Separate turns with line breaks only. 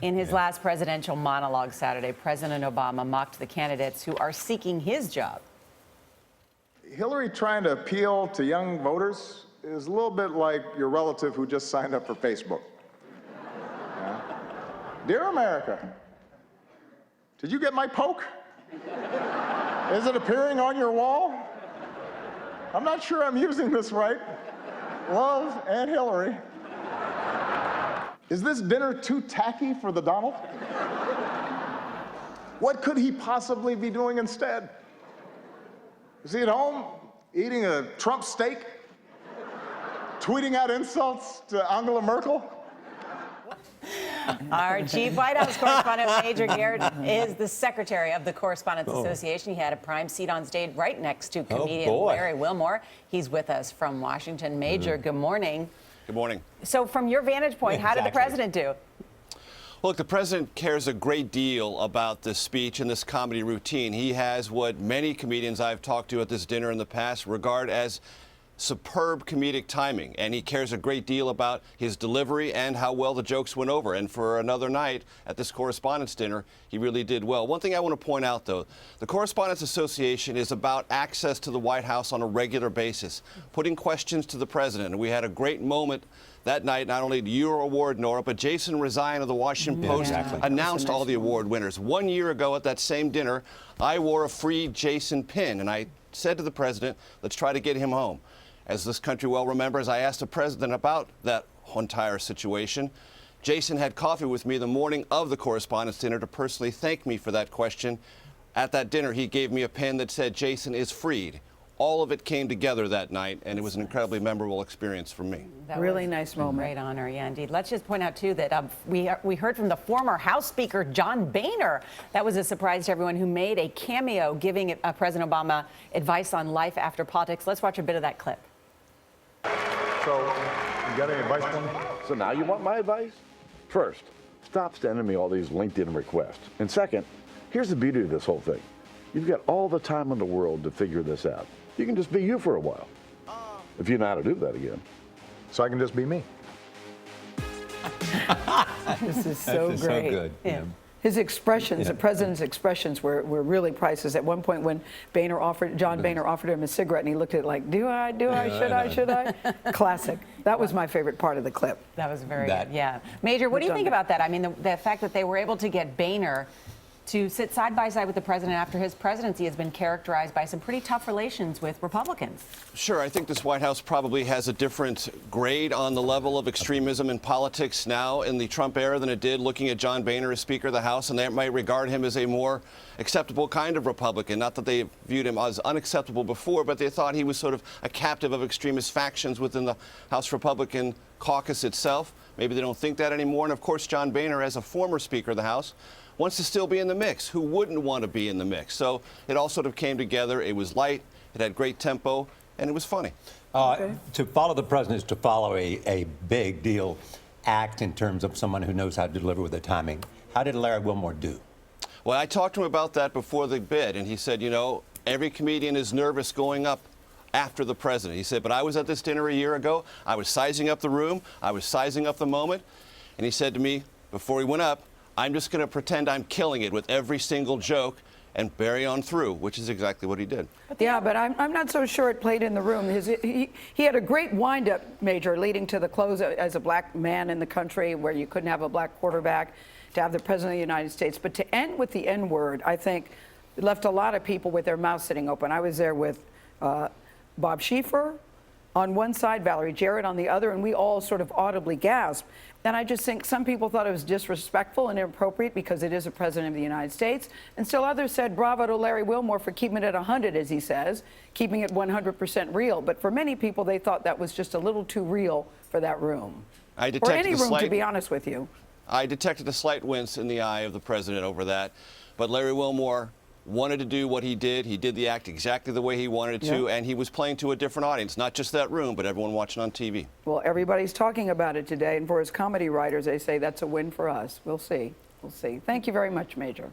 In his last presidential monologue Saturday, President Obama mocked the candidates who are seeking his job.
Hillary trying to appeal to young voters is a little bit like your relative who just signed up for Facebook. Yeah. Dear America, did you get my poke? Is it appearing on your wall? I'm not sure I'm using this right. Love, Aunt Hillary. Is this dinner too tacky for the Donald? What could he possibly be doing instead? Is he at home eating a Trump steak? Tweeting out insults to Angela Merkel?
Our chief White House correspondent, Major Garrett, is the secretary of the Correspondents Association. He had a prime seat on stage right next to comedian Larry Wilmore. He's with us from Washington. Major, good morning.
Good morning.
So from your vantage point, how did the president do?
Look, the president cares a great deal about this speech and this comedy routine. He has what many comedians I've talked to at this dinner in the past regard as superb comedic timing, and he cares a great deal about his delivery and how well the jokes went over. And for another night at this Correspondents Dinner, he really did well. One thing I want to point out, though, the Correspondents Association is about access to the White House on a regular basis, putting questions to the president. And we had a great moment that night. Not only your award, Nora, but Jason Rezaian of the Washington Post announced all the award winners. 1 year ago at that same dinner, I wore a free Jason pin, and I said to the president, let's try to get him home. As this country well remembers, I asked the president about that entire situation. Jason had coffee with me the morning of the Correspondents' Dinner to personally thank me for that question. At that dinner, he gave me a pen that said, Jason is freed. All of it came together that night, and it was an incredibly memorable experience for me.
That
really
was
nice moment.
Great honor, yeah, indeed. Let's just point out, too, that we heard from the former House Speaker, John Boehner. That was a surprise to everyone, who made a cameo giving President Obama advice on life after politics. Let's watch a bit of that clip.
So, you got any advice for me?
So now you want my advice? First, stop sending me all these LinkedIn requests. And second, here's the beauty of this whole thing. You've got all the time in the world to figure this out. You can just be you for a while, if you know how to do that again.
So I can just be me.
This is so great.
So good.
Yeah. His expressions, the president's expressions were really priceless. At one point when John Boehner offered him a cigarette, and he looked at it like, should I? Classic. That was my favorite part of the clip.
That was very good, yeah. Major, what do you think about that? I mean, the fact that they were able to get Boehner to sit side by side with the president after his presidency has been characterized by some pretty tough relations with Republicans.
Sure, I think this White House probably has a different grade on the level of extremism in politics now in the Trump era than it did looking at John Boehner as Speaker of the House, and they might regard him as a more acceptable kind of Republican. Not that they viewed him as unacceptable before, but they thought he was sort of a captive of extremist factions within the House Republican caucus itself. Maybe they don't think that anymore. And of course, John Boehner, as a former Speaker of the House, wants to still be in the mix. Who wouldn't want to be in the mix? So it all sort of came together. It was light, it had great tempo, and it was funny.
To follow the president is to follow a big deal act in terms of someone who knows how to deliver with the timing. How did Larry Wilmore do?
Well, I talked to him about that before the bid, and he said, you know, every comedian is nervous going up after the president. He said, but I was at this dinner a year ago. I was sizing up the room. I was sizing up the moment. And he said to me before he went up, I'm just going to pretend I'm killing it with every single joke and bury on through, which is exactly what he did.
Yeah, but I'm not so sure it played in the room. He had a great wind-up, Major, leading to the close as a black man in the country where you couldn't have a black quarterback, to have the President of the United States. But to end with the N-word, I think, left a lot of people with their mouths sitting open. I was there with Bob Schieffer on one side, Valerie Jarrett on the other, and we all sort of audibly gasped. And I just think some people thought it was disrespectful and inappropriate because it is a president of the United States. And still others said, bravo to Larry Wilmore for keeping it at 100, as he says, keeping it 100% real. But for many people, they thought that was just a little too real for that room. Or any room, to be honest with you.
I detected a slight wince in the eye of the president over that. But Larry Wilmore wanted to do what he did. He did the act exactly the way he wanted it to, and he was playing to a different audience, not just that room, but everyone watching on TV.
Well, everybody's talking about it today, and for his comedy writers, they say that's a win for us. We'll see. We'll see. Thank you very much, Major.